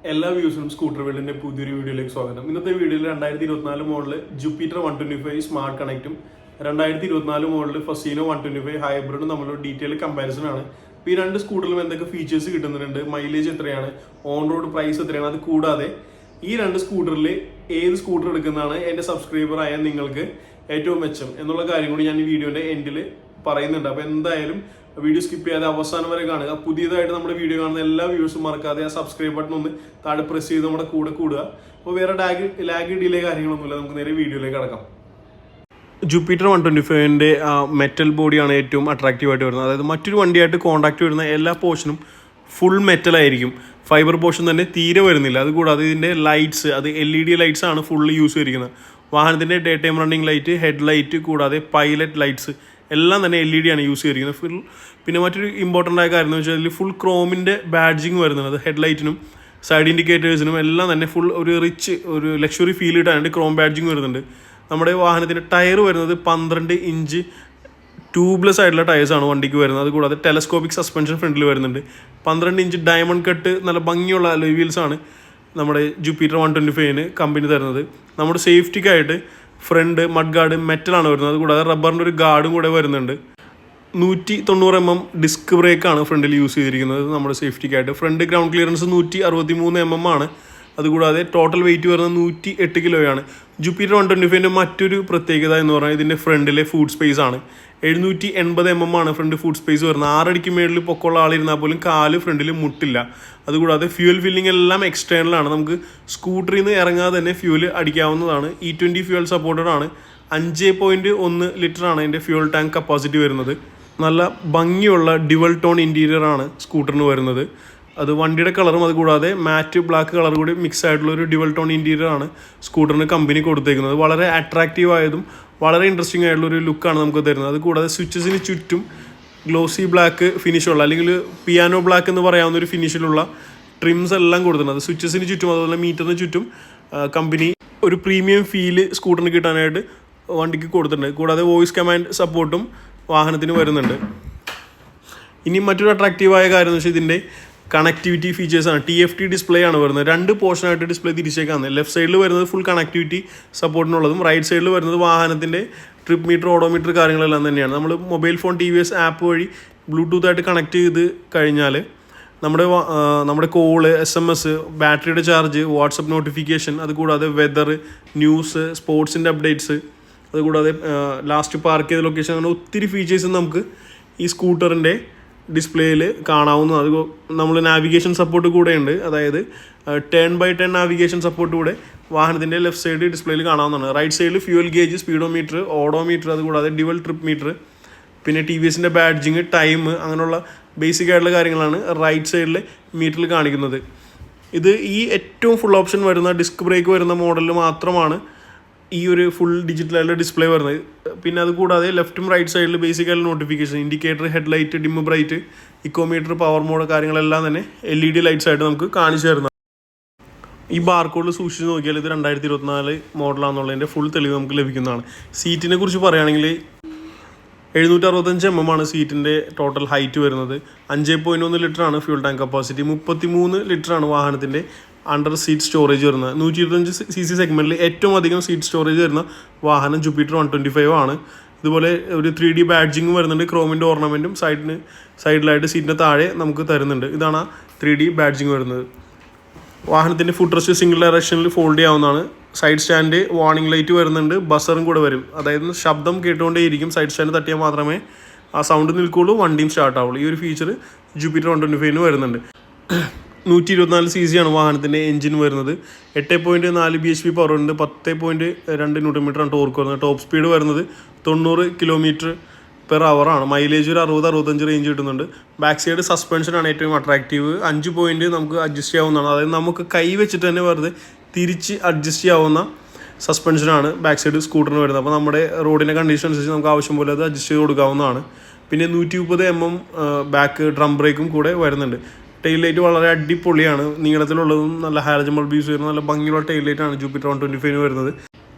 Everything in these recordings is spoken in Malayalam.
എല്ലാ വ്യൂസിനും സ്കൂട്ടർ വേൾഡിന്റെ പുതിയൊരു വീഡിയോയിലേക്ക് സ്വാഗതം. ഇന്നത്തെ വീഡിയോയിൽ 2024 മോഡൽ ജുപ്പിറ്റർ 125 സ്മാർട്ട് കണക്റ്റും 2024 മോഡൽ ഫസീനോ 125 ഹൈബ്രിഡും തമ്മിലുള്ള ഡീറ്റെയിൽ കമ്പാരിസൺ ആണ്. ഈ രണ്ട് സ്കൂട്ടറിലും എന്തൊക്കെ ഫീച്ചേഴ്സ് കിട്ടുന്നുണ്ട്, മൈലേജ് എത്രയാണ്, ഓൺ റോഡ് പ്രൈസ് എത്രയാണ്, അത് കൂടാതെ ഈ രണ്ട് സ്കൂട്ടറിൽ ഏത് സ്കൂട്ടർ എടുക്കുന്നതാണ് എൻ്റെ സബ്സ്ക്രൈബർ ആയ നിങ്ങൾക്ക് ഏറ്റവും മെച്ചം എന്നുള്ള കാര്യം കൂടി ഞാൻ ഈ വീഡിയോന്റെ എൻഡിൽ പറയുന്നുണ്ട്. അപ്പോൾ എന്തായാലും വീഡിയോ സ്കിപ്പ് ചെയ്യാതെ അവസാനം വരെ കാണുക. പുതിയതായിട്ട് നമ്മുടെ വീഡിയോ കാണുന്ന എല്ലാ വ്യൂസും മറക്കാതെ ആ സബ്സ്ക്രൈബ് ബട്ടൺ ഒന്ന് താഴെ പ്രസ് ചെയ്ത് നമ്മുടെ കൂടെ കൂടുക. അപ്പോൾ വേറെ ലാഗ് ഡിലേ കാര്യങ്ങളൊന്നുമില്ല, നമുക്ക് നേരെ വീഡിയോയിലേക്ക് കടക്കാം. ജുപ്പിറ്റർ 125ന്റെ മെറ്റൽ ബോഡിയാണ് ഏറ്റവും അട്രാക്റ്റീവ് ആയിട്ട് വരുന്നത്. അതായത് മറ്റൊരു വണ്ടിയായിട്ട് കോൺടാക്ട് വരുന്ന എല്ലാ പോർഷനും ഫുൾ മെറ്റലായിരിക്കും, ഫൈബർ പോർഷൻ തന്നെ തീരെ വരുന്നില്ല. അതുകൂടാതെ ഇതിൻ്റെ ലൈറ്റ്സ്, അത് LED ലൈറ്റ്സ് ആണ് ഫുള്ള് യൂസ് ചെയ്തിരിക്കുന്നത്. വാഹനത്തിൻ്റെ day time running light, head light കൂടാതെ പൈലറ്റ് ലൈറ്റ്സ് എല്ലാം തന്നെ LED ആണ് യൂസ് ചെയ്തിരിക്കുന്നത്. പിന്നെ മറ്റൊരു ഇമ്പോർട്ടൻ്റ് ആയ കാര്യം എന്ന് വെച്ചാൽ ഇതിൽ ഫുൾ ക്രോമിൻ്റെ ബാഡ്ജിങ് വരുന്നത് ഹെഡ് ലൈറ്റിനും സൈഡ് ഇൻഡിക്കേറ്റേഴ്സിനും എല്ലാം തന്നെ ഫുൾ ഒരു ഒരു ലക്ഷറി ഫീൽ ഇട്ടാണ് ക്രോം ബാഡ്ജിങ് വരുന്നുണ്ട്. നമ്മുടെ വാഹനത്തിൻ്റെ ടയർ വരുന്നത് 12 ഇഞ്ച് ട്യൂബ്ലെസ് ആയിട്ടുള്ള ടയേഴ്സാണ് വണ്ടിക്ക് വരുന്നത്. അതുകൂടാതെ ടെലസ്കോപ്പിക് സസ്പെൻഷൻ ഫ്രണ്ടിൽ വരുന്നുണ്ട്. 12 ഇഞ്ച് ഡയമണ്ട് കട്ട് നല്ല ഭംഗിയുള്ള അലോയ് വീൽസാണ് നമ്മുടെ ജുപ്പിറ്റർ 125ന് കമ്പനി തരുന്നത്. നമ്മുടെ സേഫ്റ്റിക്കായിട്ട് ഫ്രണ്ട് മഡ് ഗാർഡ് മെറ്റലാണ് വരുന്നത്. അതുകൂടാതെ റബ്ബറിൻ്റെ ഒരു ഗാർഡും കൂടെ വരുന്നുണ്ട്. 190 mm ഡിസ്ക് ബ്രേക്കാണ് ഫ്രണ്ടിൽ യൂസ് ചെയ്തിരിക്കുന്നത് നമ്മുടെ സേഫ്റ്റിക്കായിട്ട്. ഫ്രണ്ട് ഗ്രൗണ്ട് ക്ലിയറൻസ് 163 mm ആണ്. അതുകൂടാതെ ടോട്ടൽ വെയിറ്റ് വരുന്നത് 108 കിലോയാണ്. ജുപ്പിറ്റർ 125ൻ്റെ മറ്റൊരു പ്രത്യേകത എന്ന് പറഞ്ഞാൽ ഇതിൻ്റെ ഫ്രണ്ടിലെ ഫുഡ് സ്പേസ് ആണ്. 780 mm ആണ് ഫ്രണ്ട് ഫുഡ് സ്പേസ് വരുന്നത്. 6 അടിക്ക് മേളിൽ പൊക്കമുള്ള ആളിരുന്നാൽ പോലും കാല് ഫ്രണ്ടിൽ മുട്ടില്ല. അതുകൂടാതെ ഫ്യൂൽ ഫില്ലിംഗ് എല്ലാം എക്സ്റ്റേണലാണ്. നമുക്ക് സ്കൂട്ടറിൽ നിന്ന് ഇറങ്ങാതെ തന്നെ ഫ്യൂൽ അടിക്കാവുന്നതാണ്. E20 ഫ്യൂൽ സപ്പോർട്ടഡ് ആണ്. 5.1 ലിറ്ററാണ് അതിൻ്റെ ഫ്യൂൽ ടാങ്ക് കപ്പാസിറ്റി വരുന്നത്. നല്ല ഭംഗിയുള്ള ഡ്യുവൽ ടോൺ ഇൻറ്റീരിയർ ആണ് സ്കൂട്ടറിന് വരുന്നത്. അത് വണ്ടിയുടെ കളറും അതുകൂടാതെ മാറ്റ് ബ്ലാക്ക് കളർ കൂടി മിക്സ് ആയിട്ടുള്ള ഒരു ഡ്യുവൽ ടോൺ ഇൻറ്റീരിയർ ആണ് സ്കൂട്ടറിന് കമ്പനി കൊടുത്തേക്കുന്നത്. വളരെ അട്രാക്റ്റീവ് ആയതും വളരെ ഇൻട്രസ്റ്റിംഗ് ആയിട്ടുള്ള ഒരു ലുക്കാണ് നമുക്ക് തരുന്നത്. അതുകൂടാതെ സ്വിച്ചസിന് ചുറ്റും ഗ്ലോസി ബ്ലാക്ക് ഫിനിഷുള്ള അല്ലെങ്കിൽ പിയാനോ ബ്ലാക്ക് എന്ന് പറയാവുന്ന ഒരു ഫിനിഷിലുള്ള ട്രിംസ് എല്ലാം കൊടുത്തിട്ടുണ്ട്. സ്വിച്ചസിന് ചുറ്റും അതുപോലെ മീറ്ററിന് ചുറ്റും കമ്പനി ഒരു പ്രീമിയം ഫീല് സ്കൂട്ടറിന് കിട്ടാനായിട്ട് വണ്ടിക്ക് കൊടുത്തിട്ടുണ്ട്. കൂടാതെ വോയിസ് കമാൻഡ് സപ്പോർട്ടും വാഹനത്തിന് വരുന്നുണ്ട്. ഇനി മറ്റൊരു അട്രാക്റ്റീവായ കാര്യം എന്ന് വെച്ചാൽ ഇതിൻ്റെ കണക്ടിവിറ്റി ഫീച്ചേഴ്സാണ്. TFT ഡിസ്പ്ലേ ആണ് വരുന്നത്. 2 പോർഷനായിട്ട് ഡിസ്പ്ലേ തിരിച്ചേക്കാണ്. ലെഫ്റ്റ് സൈഡിൽ വരുന്നത് ഫുൾ കണക്ടിവിറ്റി സപ്പോർട്ടിനുള്ളതും റൈറ്റ് സൈഡിൽ വരുന്നത് വാഹനത്തിൻ്റെ ട്രിപ്പ് മീറ്റർ, ഓഡോമീറ്റർ കാര്യങ്ങളെല്ലാം തന്നെയാണ്. നമ്മൾ മൊബൈൽ ഫോൺ TVS ആപ്പ് വഴി ബ്ലൂടൂത്ത് ആയിട്ട് കണക്ട് ചെയ്ത് കഴിഞ്ഞാൽ നമ്മുടെ കോള്, SMS, ബാറ്ററിയുടെ ചാർജ്, വാട്സപ്പ് നോട്ടിഫിക്കേഷൻ, അതുകൂടാതെ വെതർ, ന്യൂസ്, സ്പോർട്സിൻ്റെ അപ്ഡേറ്റ്സ്, അതുകൂടാതെ ലാസ്റ്റ് പാർക്ക് ചെയ്ത ലൊക്കേഷൻ, അങ്ങനെ ഒത്തിരി ഫീച്ചേഴ്സ് നമുക്ക് ഈ സ്കൂട്ടറിൻ്റെ ഡിസ്പ്ലേയിൽ കാണാവുന്നതാണ്. അത് നമ്മൾ നാവിഗേഷൻ സപ്പോർട്ട് കൂടെ ഉണ്ട്. അതായത് 10x10 നാവിഗേഷൻ സപ്പോർട്ട് കൂടെ വാഹനത്തിൻ്റെ ലെഫ്റ്റ് സൈഡ് ഡിസ്പ്ലേയിൽ കാണാവുന്നതാണ്. റൈറ്റ് സൈഡിൽ ഫ്യൂൽ ഗേജ്, സ്പീഡോമീറ്റർ, ഓഡോമീറ്റർ, അതുകൂടാതെ ഡ്യുവൽ ട്രിപ്പ് മീറ്റർ, പിന്നെ TVSൻ്റെ ബാഡ്ജിങ്, ടൈം, അങ്ങനെയുള്ള ബേസിക് ആയിട്ടുള്ള കാര്യങ്ങളാണ് റൈറ്റ് സൈഡിൽ മീറ്ററിൽ കാണിക്കുന്നത്. ഇത് ഈ ഏറ്റവും ഫുൾ ഓപ്ഷൻ വരുന്ന ഡിസ്ക് ബ്രേക്ക് വരുന്ന മോഡലിൽ മാത്രമാണ് ഈ ഒരു ഫുൾ ഡിജിറ്റലായിട്ടുള്ള ഡിസ്പ്ലേ വരുന്നത്. പിന്നെ അതുകൂടാതെ ലെഫ്റ്റും റൈറ്റ് സൈഡിൽ ബേസിക് ആയിട്ടുള്ള notification, indicator, headlight, dim bright, eco meter, power mode കാര്യങ്ങളെല്ലാം തന്നെ LED ലൈറ്റ്സ് ആയിട്ട് നമുക്ക് കാണിച്ചു തരുന്നത്. ഈ ബാർകോഡിൽ സൂക്ഷിച്ച് നോക്കിയാൽ ഇത് 2024 മോഡലാണെന്നുള്ളതിൻ്റെ ഫുൾ തെളിവ് നമുക്ക് ലഭിക്കുന്നതാണ്. സീറ്റിനെ കുറിച്ച് പറയുകയാണെങ്കിൽ 765 mm ആണ് സീറ്റിൻ്റെ ടോട്ടൽ ഹൈറ്റ് വരുന്നത്. 5.1 ലിറ്ററാണ് ഫ്യൂൽ ടാങ്ക് കപ്പാസിറ്റി. 33 ലിറ്ററാണ് വാഹനത്തിൻ്റെ അണ്ടർ സീറ്റ് സ്റ്റോറേജ് വരുന്നത്. 125cc സെഗ്മെൻറ്റിൽ ഏറ്റവും അധികം സീറ്റ് സ്റ്റോറേജ് വരുന്ന വാഹനം ജുപ്പിറ്റർ 125 ആണ്. ഇതുപോലെ ഒരു 3D ബാഡ്ജിങ് വരുന്നുണ്ട്. ക്രോമിൻ്റെ ഓർണമെൻറ്റും സൈഡിലായിട്ട് സീറ്റിൻ്റെ താഴെ നമുക്ക് തരുന്നുണ്ട്. ഇതാണ് 3D ബാഡ്ജിങ് വരുന്നത്. വാഹനത്തിൻ്റെ ഫുഡ് റെസ്റ്റ് സിംഗിൾ ഡയറക്ഷനിൽ ഫോൾഡ് ചെയ്യാവുന്നതാണ്. സൈഡ് സ്റ്റാൻഡ്, വാർണിംഗ് ലൈറ്റ് വരുന്നുണ്ട്. ബസറും കൂടെ വരും. അതായത് ശബ്ദം കേട്ടുകൊണ്ടേയിരിക്കും. സൈഡ് സ്റ്റാൻഡ് തട്ടിയാൽ മാത്രമേ ആ സൗണ്ട് നിൽക്കുകയുള്ളൂ, വണ്ടിയും സ്റ്റാർട്ട് ആവുള്ളൂ. ഈ ഒരു ഫീച്ചർ ജുപ്പിറ്റർ 125ന് വരുന്നുണ്ട്. 124cc ആണ് വാഹനത്തിൻ്റെ എഞ്ചിൻ വരുന്നത്. 8.4 bhp പവർ ഉണ്ട്. 10.2 Nm ടോർക്ക് വരുന്നത്. ടോപ്പ് സ്പീഡ് വരുന്നത് 90 km/h ആണ്. മൈലേജ് ഒരു 60-65 റേഞ്ച് കിട്ടുന്നുണ്ട്. ബാക്ക് സൈഡ് സസ്പെൻഷനാണ് ഏറ്റവും അട്രാക്റ്റീവ്. 5 പോയിന്റ് നമുക്ക് അഡ്ജസ്റ്റ് ചെയ്യാവുന്നതാണ്. അതായത് നമുക്ക് കൈ വെച്ചിട്ട് തന്നെ വെറുതെ തിരിച്ച് അഡ്ജസ്റ്റ് ചെയ്യാവുന്ന സസ്പെൻഷനാണ് ബാക്ക് സൈഡ് സ്കൂട്ടറിന് വരുന്നത്. അപ്പോൾ നമ്മുടെ റോഡിൻ്റെ കണ്ടീഷൻ അനുസരിച്ച് നമുക്ക് ആവശ്യം പോലെ അത് അഡ്ജസ്റ്റ് ചെയ്ത് കൊടുക്കാവുന്നതാണ്. പിന്നെ 130 mm ബാക്ക് ഡ്രം ബ്രേക്കും കൂടെ വരുന്നുണ്ട്. ടെയിൽ ലൈറ്റ് വളരെ അടിപൊളിയാണ്. നീളത്തിലുള്ളതും നല്ല ഹാലജൻ ബൾബ് യൂസ് ചെയ്യുന്ന നല്ല ഭംഗിയുള്ള ടെയിൽ ലൈറ്റാണ് ജുപ്പിറ്റർ 125ന് വരുന്നത്.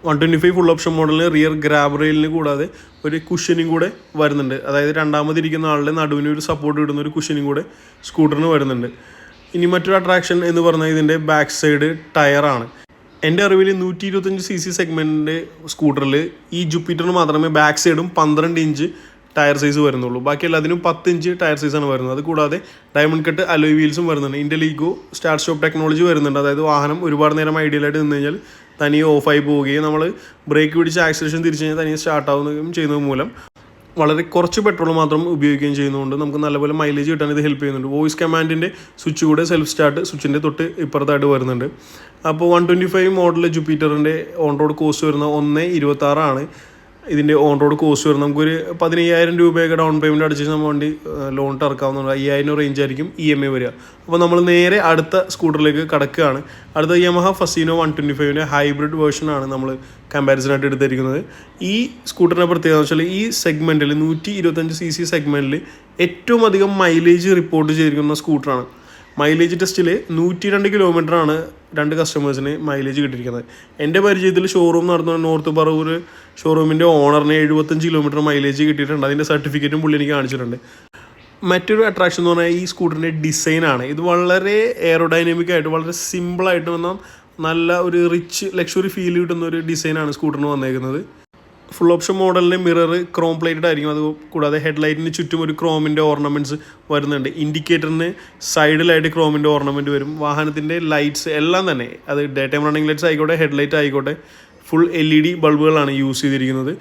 125 ഫുൾ ഓപ്ഷൻ മോഡലിന് റിയർ ഗ്രാബ് റെയിലിന് കൂടാതെ ഒരു കുഷനിങ് കൂടെ വരുന്നുണ്ട്. അതായത് രണ്ടാമതിരിക്കുന്ന ആളുടെ നടുവിന് ഒരു സപ്പോർട്ട് കിട്ടുന്ന ഒരു കുഷനിങ് കൂടെ സ്കൂട്ടറിന് വരുന്നുണ്ട്. ഇനി മറ്റൊരു അട്രാക്ഷൻ എന്ന് പറഞ്ഞാൽ ഇതിൻ്റെ ബാക്ക് സൈഡ് ടയറാണ്. എൻ്റെ അറിവിൽ 125cc സെഗ്മെൻറ്റിൻ്റെ സ്കൂട്ടറിൽ ഈ ജുപ്പിറ്ററിന് മാത്രമേ ബാക്ക് സൈഡും 12 ഇഞ്ച് ടയർ സൈസ് വരുന്നുള്ളൂ. ബാക്കി എല്ലാത്തിനും 10 ഇഞ്ച് ടയർ സൈസാണ് വരുന്നത്. അത് കൂടാതെ ഡയമണ്ട് കട്ട് അലോയ് വീൽസും വരുന്നുണ്ട്. ഇൻ്റലിഗോ സ്റ്റാർട്ട് സ്റ്റോപ്പ് ടെക്നോളജി വരുന്നുണ്ട്. അതായത് വാഹനം ഒരുപാട് നേരം ഐഡിയലായിട്ട് നിന്ന് കഴിഞ്ഞാൽ തനിയെ ഓഫായി പോവുകയും നമ്മൾ ബ്രേക്ക് പിടിച്ച് ആക്സിലേഷൻ തിരിച്ചു കഴിഞ്ഞാൽ തനിയെ സ്റ്റാർട്ടാവുകയും ചെയ്യുന്നത് മൂലം വളരെ കുറച്ച് പെട്രോൾ മാത്രം ഉപയോഗിക്കുകയും ചെയ്യുന്നതുകൊണ്ട് നമുക്ക് നല്ലപോലെ മൈലേജ് കിട്ടാൻ ഇത് ഹെൽപ്പ് ചെയ്യുന്നുണ്ട്. വോയിസ് കമാൻഡിൻ്റെ സ്വിച്ച് കൂടെ സെൽഫ് സ്റ്റാർട്ട് സ്വിച്ചിൻ്റെ തൊട്ട് ഇപ്പുറത്തായിട്ട് വരുന്നുണ്ട്. അപ്പോൾ 125 മോഡൽ ജുപ്പിറ്ററിൻ്റെ ഓൺ റോഡ് കോസ്റ്റ് വരുന്ന 1,26 ആണ് ഇതിൻ്റെ ഓൺ റോഡ് കോസ്റ്റ് വരുന്നത്. നമുക്കൊരു 15,000 രൂപയൊക്കെ ഡൗൺ പേയ്മെൻറ്റ് അടിച്ച് നമ്മൾ വണ്ടി ലോൺ ഇറക്കാവുന്നതാണ്. 5,000 റേഞ്ച് ആയിരിക്കും EMI വരിക. അപ്പോൾ നമ്മൾ നേരെ അടുത്ത സ്കൂട്ടറിലേക്ക് കടക്കുകയാണ്. അടുത്ത യമഹ ഫസീനോ 125ൻ്റെ ഹൈബ്രിഡ് വേർഷനാണ് നമ്മൾ കമ്പാരിസനായിട്ട് എടുത്തിരിക്കുന്നത്. ഈ സ്കൂട്ടറിൻ്റെ പ്രത്യേകത എന്ന് വെച്ചാൽ ഈ സെഗ്മെൻറ്റിൽ 125cc സെഗ്മെൻറ്റിൽ ഏറ്റവും അധികം മൈലേജ് റിപ്പോർട്ട് ചെയ്തിരിക്കുന്ന സ്കൂട്ടറാണ്. മൈലേജ് ടെസ്റ്റിൽ 102 കിലോമീറ്ററാണ് 2 കസ്റ്റമേഴ്സിന് മൈലേജ് കിട്ടിയിരിക്കുന്നത്. എൻ്റെ പരിചയത്തിൽ ഷോറൂം നടത്തുന്ന നോർത്ത് പറവൂർ ഷോറൂമിൻ്റെ ഓണറിന് 75 കിലോമീറ്റർ മൈലേജ് കിട്ടിയിട്ടുണ്ട്. അതിൻ്റെ സർട്ടിഫിക്കറ്റും പുള്ളി എനിക്ക് കാണിച്ചിട്ടുണ്ട്. മറ്റൊരു അട്രാക്ഷൻ എന്ന് പറഞ്ഞാൽ ഈ സ്കൂട്ടറിൻ്റെ ഡിസൈനാണ്. ഇത് വളരെ എയറോഡൈനാമിക് ആയിട്ട് വളരെ സിമ്പിളായിട്ട് വന്നാൽ നല്ല ഒരു റിച്ച് ലക്ഷറി ഫീൽ കിട്ടുന്ന ഒരു ഡിസൈനാണ് സ്കൂട്ടറിന് വന്നേക്കുന്നത്. ഫുൾ ഓപ്ഷൻ മോഡലിൻ്റെ മിറർ ക്രോം പ്ലേറ്റഡ് ആയിരിക്കും. അത് കൂടാതെ ഹെഡ്ലൈറ്റിന് ചുറ്റും ഒരു ക്രോമിൻ്റെ ഓർണമെൻറ്റ്സ് വരുന്നുണ്ട്. ഇൻഡിക്കേറ്ററിന് സൈഡിലായിട്ട് ക്രോമിൻ്റെ ഓർണമെൻറ്റ് വരും. വാഹനത്തിൻ്റെ ലൈറ്റ്സ് എല്ലാം തന്നെ അത് ഡേ ടൈം റണ്ണിങ് ലൈറ്റ്സ് ആയിക്കോട്ടെ ഹെഡ്ലൈറ്റ് ആയിക്കോട്ടെ ഫുൾ LED ബൾബുകളാണ് യൂസ് ചെയ്തിരിക്കുന്നത്.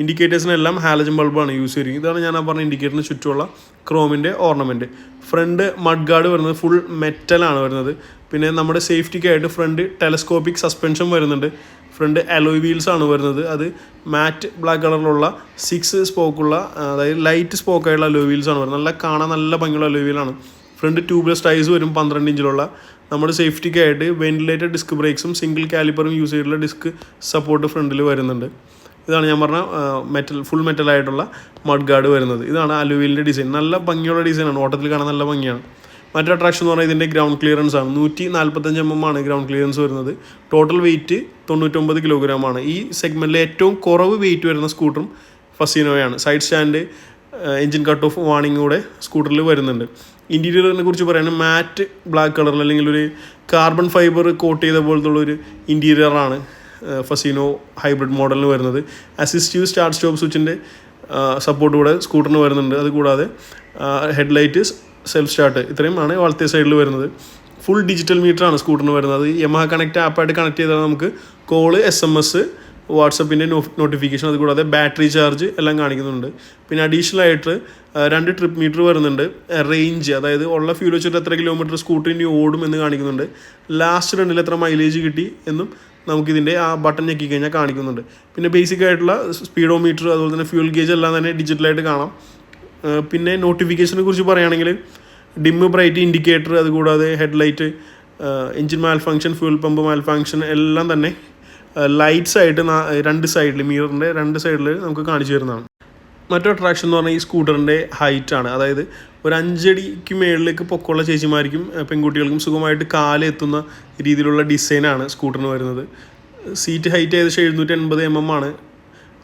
ഇൻഡിക്കേറ്റേഴ്സിനെല്ലാം ഹാലജൻ ബൾബാണ് യൂസ് ചെയ്തിരിക്കുന്നത്. ഇതാണ് ഞാൻ പറഞ്ഞ ഇൻഡിക്കേറ്ററിന് ചുറ്റുമുള്ള ക്രോമിൻ്റെ ഓർണമെൻറ്റ്. ഫ്രണ്ട് മഡ് ഗാർഡ് വരുന്നത് ഫുൾ മെറ്റലാണ് വരുന്നത്. പിന്നെ നമ്മുടെ സേഫ്റ്റിക്കായിട്ട് ഫ്രണ്ട് ടെലസ്കോപ്പിക് സസ്പെൻഷൻ വരുന്നുണ്ട്. ഫ്രണ്ട് അലോയ് വീൽസ് ആണ് വരുന്നത്. അത് മാറ്റ് ബ്ലാക്ക് കളറിലുള്ള 6 സ്പോക്കുള്ള അതായത് ലൈറ്റ് സ്പോക്കായുള്ള അലോയ് വീൽസ് ആണ് വരുന്നത്. നല്ല കാണാൻ നല്ല ഭംഗിയുള്ള അലോയ് വീലാണ്. ഫ്രണ്ട് ട്യൂബ്ലെസ് ടൈസ് വരും 12 ഇഞ്ചിലുള്ള. നമ്മുടെ സേഫ്റ്റിക്കായിട്ട് വെന്റിലേറ്റഡ് ഡിസ്ക് ബ്രേക്സും സിംഗിൾ കാലിപ്പറും യൂസ് ചെയ്തിട്ടുള്ള ഡിസ്ക് സപ്പോർട്ട് ഫ്രണ്ടിൽ വരുന്നുണ്ട്. ഇതാണ് ഞാൻ പറഞ്ഞ ഫുൾ മെറ്റലായിട്ടുള്ള മഡ് ഗാർഡ് വരുന്നത്. ഇതാണ് അലോയ് വീലിൻ്റെ ഡിസൈൻ. നല്ല ഭംഗിയുള്ള ഡിസൈനാണ്. ഓട്ടത്തിൽ കാണാൻ നല്ല ഭംഗിയാണ്. മറ്റൊരു അട്രാക്ഷൻ എന്ന് പറഞ്ഞാൽ ഇതിൻ്റെ ഗ്രൗണ്ട് ക്ലിയറൻസ് ആണ്. 145 mm ആണ് ഗ്രൗണ്ട് ക്ലിയറൻസ് വരുന്നത്. ടോട്ടൽ വെയിറ്റ് 99 കിലോഗ്രാമാണ്. ഈ സെഗ്മെൻറ്റിലെ ഏറ്റവും കുറവ് വെയിറ്റ് വരുന്ന സ്കൂട്ടറും ഫസീനോയാണ്. Side stand engine cut off warning കൂടെ സ്കൂട്ടറിൽ വരുന്നുണ്ട്. ഇൻറ്റീരിയറിനെ കുറിച്ച് പറയുകയാണെങ്കിൽ മാറ്റ് ബ്ലാക്ക് കളറിൽ അല്ലെങ്കിൽ ഒരു കാർബൺ ഫൈബർ കോട്ട് ചെയ്ത പോലത്തുള്ളൊരു ഇൻറ്റീരിയറാണ് ഫസീനോ ഹൈബ്രിഡ് മോഡലിന് വരുന്നത്. അസിസ്റ്റീവ് സ്റ്റാർട്ട് സ്റ്റോപ്പ് സ്വിച്ചിൻ്റെ സപ്പോർട്ട് കൂടെ സ്കൂട്ടറിന് വരുന്നുണ്ട്. അതുകൂടാതെ ഹെഡ്ലൈറ്റ് സെൽഫ് സ്റ്റാർട്ട് ഇത്രയുമാണ് വളർത്തിയ സൈഡിൽ വരുന്നത്. ഫുൾ ഡിജിറ്റൽ മീറ്ററാണ് സ്കൂട്ടറിന് വരുന്നത്. യമഹ കണക്റ്റ് ആപ്പായിട്ട് കണക്ട് ചെയ്താൽ നമുക്ക് കോള് SMS വാട്സപ്പിൻ്റെ നോട്ടിഫിക്കേഷൻ അതുകൂടാതെ ബാറ്ററി ചാർജ് എല്ലാം കാണിക്കുന്നുണ്ട്. പിന്നെ അഡീഷണൽ ആയിട്ട് 2 ട്രിപ്പ് മീറ്റർ വരുന്നുണ്ട്. റേഞ്ച് അതായത് ഉള്ള ഫ്യൂൽ വെച്ചിട്ട് എത്ര കിലോമീറ്റർ സ്കൂട്ടർ ഇനി ഓടും എന്ന് കാണിക്കുന്നുണ്ട്. ലാസ്റ്റ് റണ്ണിൽ എത്ര മൈലേജ് കിട്ടി എന്നും നമുക്കിതിൻ്റെ ആ ബട്ടൺ ഞെക്കി കഴിഞ്ഞാൽ കാണിക്കുന്നുണ്ട്. പിന്നെ ബേസിക് ആയിട്ടുള്ള സ്പീഡോമീറ്റർ അതുപോലെ തന്നെ ഫ്യൂൽ ഗേജ് എല്ലാം തന്നെ ഡിജിറ്റലായിട്ട് കാണാം. പിന്നെ നോട്ടിഫിക്കേഷനെ കുറിച്ച് പറയുകയാണെങ്കിൽ ഡിമ്മ് ബ്രൈറ്റ് ഇൻഡിക്കേറ്റർ അതുകൂടാതെ ഹെഡ്ലൈറ്റ് എഞ്ചിൻ മാൽ ഫങ്ഷൻ ഫ്യൂൽ പമ്പ് മാൽ ഫങ്ഷൻ എല്ലാം തന്നെ ലൈറ്റ്സ് ആയിട്ട് 2 സൈഡിൽ മിററിൻ്റെ 2 സൈഡിൽ നമുക്ക് കാണിച്ചു തരുന്നതാണ്. മറ്റൊരു അട്രാക്ഷൻ എന്ന് പറഞ്ഞാൽ ഈ സ്കൂട്ടറിൻ്റെ ഹൈറ്റാണ്. അതായത് ഒരു 5 അടിക്ക് മേളിലേക്ക് പൊക്കമുള്ള ചേച്ചിമാർക്കും പെൺകുട്ടികൾക്കും സുഖമായിട്ട് കാലെത്തുന്ന രീതിയിലുള്ള ഡിസൈനാണ് സ്കൂട്ടറിന് വരുന്നത്. സീറ്റ് ഹൈറ്റ് ഏകദേശം 780 mm ആണ്.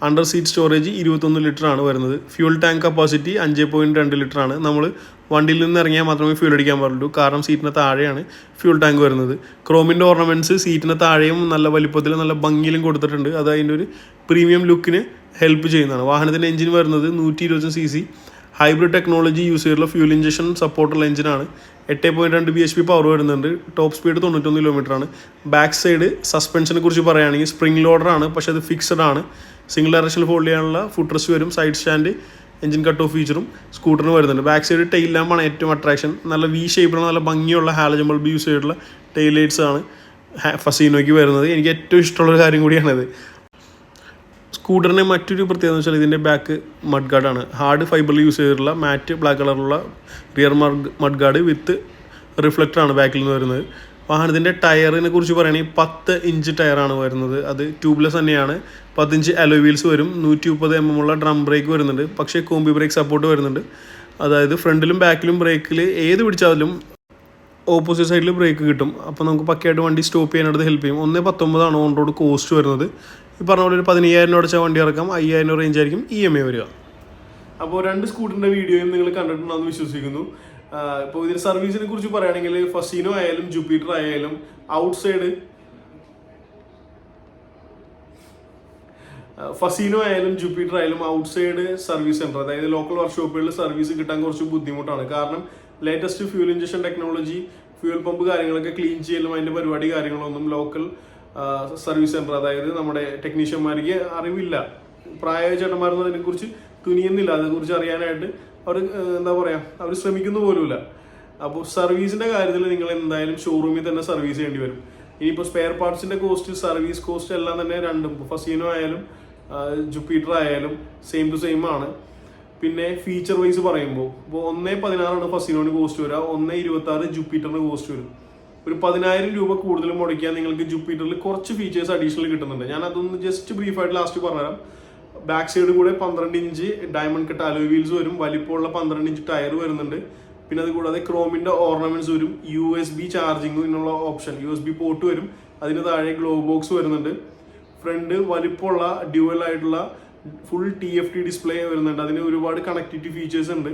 അണ്ടർ സീറ്റ് സ്റ്റോറേജ് 21 ലിറ്ററാണ് വരുന്നത്. Fuel tank capacity 5.2 ലിറ്ററാണ്. നമ്മൾ വണ്ടിയിൽ നിന്ന് ഇറങ്ങിയാൽ മാത്രമേ ഫ്യൂൽ അടിക്കാൻ പാടുള്ളൂ. കാരണം സീറ്റിന് താഴെയാണ് ഫ്യൂൽ ടാങ്ക് വരുന്നത്. ക്രോമിൻ്റെ ഓർണമെൻറ്റ്സ് സീറ്റിന് താഴെയും നല്ല വലിപ്പത്തിലും നല്ല ഭംഗിയിലും കൊടുത്തിട്ടുണ്ട്. അത് അതിൻ്റെ ഒരു പ്രീമിയം ലുക്കിന് ഹെൽപ്പ് ചെയ്യുന്നതാണ്. വാഹനത്തിൻ്റെ എഞ്ചിൻ വരുന്നത് 125cc ഹൈബ്രിഡ് ടെക്നോളജി യൂസ് ചെയ്തിട്ടുള്ള ഫ്യൂൽ ഇഞ്ചക്ഷൻ സപ്പോർട്ടുള്ള എഞ്ചിനാണ്. 8.2 bhp പവർ വരുന്നുണ്ട്. ടോപ്പ് സ്പീഡ് 91 കിലോമീറ്ററാണ്. ബാക്ക് സൈഡ് സസ്പെൻഷനെ കുറിച്ച് പറയുകയാണെങ്കിൽ സ്പ്രിംഗ് ലോഡറാണ്, പക്ഷേ അത് ഫിക്സഡ് ആണ്. സിംഗിൾ ഡയറക്ഷനിൽ ഫോൾഡ് ചെയ്യാനുള്ള ഫുഡ് റെസ്റ്റ് വരും. Side stand engine cut off ഫീച്ചറും സ്കൂട്ടറിന് വരുന്നുണ്ട്. ബാക്ക് സൈഡ് ടെയിൽ ലാമ്പാണ് ഏറ്റവും അട്രാക്ഷൻ. നല്ല V ഷേപ്പിലുള്ള നല്ല ഭംഗിയുള്ള ഹാലജൻ ബൾബ് യൂസ് ചെയ്തിട്ടുള്ള ടെയിൽ ലൈറ്റ്സ് ആണ് ഫസീനോയ്ക്ക് വരുന്നത്. എനിക്ക് ഏറ്റവും ഇഷ്ടമുള്ളൊരു കാര്യം കൂടിയാണത്. സ്കൂട്ടറിൻ്റെ മറ്റൊരു പ്രത്യേകത എന്ന് വെച്ചാൽ ഇതിൻ്റെ ബാക്ക് മഡ് ഗാർഡാണ്. ഹാർഡ് ഫൈബറിൽ യൂസ് ചെയ്തിട്ടുള്ള മാറ്റ് ബ്ലാക്ക് കളറുള്ള റിയർ മഡ് ഗാർഡ് വിത്ത് റിഫ്ലക്ടറാണ് ബാക്കിൽ നിന്ന് വരുന്നത്. വാഹനത്തിൻ്റെ ടയറിനെ കുറിച്ച് പറയുകയാണെങ്കിൽ 10 ഇഞ്ച് ടയറാണ് വരുന്നത്. അത് ട്യൂബ്ലെസ് തന്നെയാണ്. 10 ഇഞ്ച് അലോയ് വീൽസ് വരും. 130 mm ഉള്ള ഡ്രം ബ്രേക്ക് വരുന്നുണ്ട്. പക്ഷേ കോമ്പി ബ്രേക്ക് സപ്പോർട്ട് വരുന്നുണ്ട്. അതായത് ഫ്രണ്ടിലും ബാക്കിലും ബ്രേക്കിൽ ഏത് പിടിച്ചാലും ഓപ്പോസിറ്റ് സൈഡിൽ ബ്രേക്ക് കിട്ടും. അപ്പോൾ നമുക്ക് പക്കയായിട്ട് വണ്ടി സ്റ്റോപ്പ് ചെയ്യാനായിട്ട് ഹെൽപ്പ് ചെയ്യും. 1.19 ഓൺ റോഡ് കോസ്റ്റ് വരുന്നത്. ഈ പറഞ്ഞ പോലെ ഒരു 15,000 അടച്ചാൽ വണ്ടി ഇറക്കാം. 5,000 റേഞ്ച് ആയിരിക്കും EMI വരിക. അപ്പോൾ 2 സ്കൂട്ടറിൻ്റെ വീഡിയോയും നിങ്ങൾ കണ്ടിട്ടുണ്ടെന്ന് വിശ്വസിക്കുന്നു. ഇപ്പോൾ ഇതിന് സർവീസിനെ കുറിച്ച് പറയുകയാണെങ്കിൽ ഫസീനോ ആയാലും ജുപ്പിറ്റർ ആയാലും ഔട്ട്സൈഡ് സർവീസ് സെന്റർ, അതായത് ലോക്കൽ വർക്ക്ഷോപ്പുകളിൽ സർവീസ് കിട്ടാൻ കുറച്ച് ബുദ്ധിമുട്ടാണ്. കാരണം latest fuel injection technology, fuel pump കാര്യങ്ങളൊക്കെ ക്ലീൻ ചെയ്യലും അതിന്റെ പരിപാടി കാര്യങ്ങളൊന്നും ലോക്കൽ സർവീസ് സെന്റർ, അതായത് നമ്മുടെ ടെക്നീഷ്യന്മാർക്ക് അറിവില്ല. പ്രായമായ ചേട്ടന്മാരൊന്നും അതിനെക്കുറിച്ച് തുനിയുന്നില്ല, അതേക്കുറിച്ച് അറിയാനായിട്ട് അവർ അവർ ശ്രമിക്കുന്നു പോലുമില്ല. അപ്പോൾ സർവീസിന്റെ കാര്യത്തിൽ നിങ്ങൾ എന്തായാലും ഷോറൂമിൽ തന്നെ സർവീസ് ചെയ്യേണ്ടി വരും. ഇനിയിപ്പോൾ സ്പെയർ പാർട്സിന്റെ കോസ്റ്റ്, സർവീസ് കോസ്റ്റ് എല്ലാം തന്നെ രണ്ടും ഫസീനോ ആയാലും ജുപ്പിറ്റർ ആയാലും സെയിം ടു സെയിം ആണ്. പിന്നെ ഫീച്ചർ വൈസ് പറയുമ്പോൾ ഇപ്പോൾ 1,16 ഫസീനോന് കോസ്റ്റ് വരിക, 1,26 ജുപ്പിറ്ററിന് കോസ്റ്റ് വരും. ഒരു 10,000 രൂപ കൂടുതൽ മുടക്കിയാൽ നിങ്ങൾക്ക് ജുപ്പിറ്ററിൽ കുറച്ച് ഫീച്ചേഴ്സ് അഡീഷണൽ കിട്ടുന്നുണ്ട്. ഞാൻ അതൊന്ന് ജസ്റ്റ് ബ്രീഫായിട്ട് ലാസ്റ്റ് പറഞ്ഞുതരാം. ബാക്ക് സൈഡ് കൂടെ 12 inch diamond cut alloy wheels വരും, വലിപ്പമുള്ള 12 ഇഞ്ച് ടയർ വരുന്നുണ്ട്. പിന്നെ അത് കൂടാതെ ക്രോമിന്റെ ഓർണമെന്റ്സ് വരും, USB ചാർജിങ്ങിനുള്ള ഓപ്ഷൻ, USB പോർട്ട് വരും, അതിന് താഴെ ഗ്ലോ ബോക്സ് വരുന്നുണ്ട്. ഫ്രണ്ട് വലിപ്പമുള്ള ഡ്യുവൽ ആയിട്ടുള്ള ഫുൾ TFT ഡിസ്പ്ലേ വരുന്നുണ്ട്. അതിന് ഒരുപാട് കണക്ടിവിറ്റി ഫീച്ചേഴ്സ് ഉണ്ട്,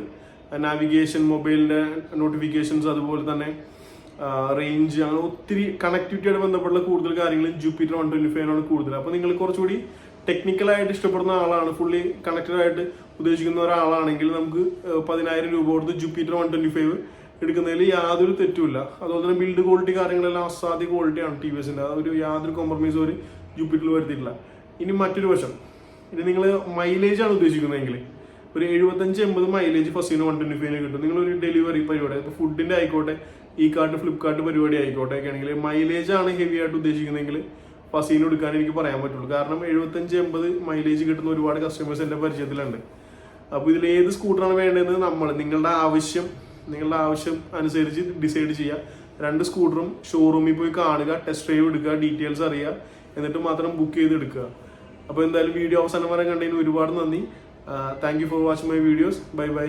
നാവിഗേഷൻ, മൊബൈലിന്റെ നോട്ടിഫിക്കേഷൻസ്, അതുപോലെ തന്നെ റേഞ്ച്, അങ്ങനെ ഒത്തിരി കണക്ടിവിറ്റിയായിട്ട് ബന്ധപ്പെട്ട കൂടുതൽ കാര്യങ്ങൾ ജുപ്പിറ്റർ 125 കൂടുതൽ. അപ്പോൾ നിങ്ങൾ കുറച്ചുകൂടി ടെക്നിക്കലായിട്ട് ഇഷ്ടപ്പെടുന്ന ആളാണ്, ഫുള്ളി കണക്റ്റഡ് ആയിട്ട് ഉദ്ദേശിക്കുന്ന ഒരാളാണെങ്കിൽ നമുക്ക് 10,000 രൂപ കൊടുത്ത് ജുപ്പിറ്റർ 125 എടുക്കുന്നതിൽ യാതൊരു തെറ്റുമില്ല. അതുപോലെ തന്നെ ബിൽഡ് ക്വാളിറ്റി കാര്യങ്ങളെല്ലാം അസാധ്യ ക്വാളിറ്റിയാണ് TVSന്റെ, അതൊരു യാതൊരു കോംപ്രമൈസും ഒരു ജുപ്പിറ്ററിൽ വരുത്തിയിട്ടില്ല. ഇനി മറ്റൊരു വശം, ഇനി നിങ്ങൾ മൈലേജ് ആണ് ഉദ്ദേശിക്കുന്നതെങ്കിൽ ഒരു 75-80 മൈലേജ് ഫസീനോ 125 കിട്ടും. നിങ്ങളൊരു ഡെലിവറി പരിപാടി, ഇപ്പോൾ ഫുഡിന്റെ ആയിക്കോട്ടെ, ഫ്ലിപ്കാർട്ട് പരിപാടി ആയിക്കോട്ടെ ഒക്കെ ആണെങ്കിൽ മൈലേജ് ആണ് ഹെവി ആയിട്ട് ഉദ്ദേശിക്കുന്നതെങ്കിൽ ഫസീനോ എടുക്കാൻ എനിക്ക് പറയാൻ പറ്റുള്ളൂ. കാരണം 75-80 മൈലേജ് കിട്ടുന്ന ഒരുപാട് കസ്റ്റമേഴ്സ് എൻ്റെ പരിചയത്തിലുണ്ട്. അപ്പോൾ ഇതിൽ ഏത് സ്കൂട്ടറാണ് വേണ്ടതെന്ന് നിങ്ങളുടെ ആവശ്യം അനുസരിച്ച് ഡിസൈഡ് ചെയ്യുക. 2 സ്കൂട്ടറും ഷോറൂമിൽ പോയി കാണുക, ടെസ്റ്റ് ഡ്രൈവ് എടുക്കുക, ഡീറ്റെയിൽസ് അറിയുക, എന്നിട്ട് മാത്രം ബുക്ക് ചെയ്ത് എടുക്കുക. അപ്പോൾ എന്തായാലും വീഡിയോ അവസാനം വരെ കണ്ടതിന് ഒരുപാട് നന്ദി. Thank you for watching my videos. Bye bye.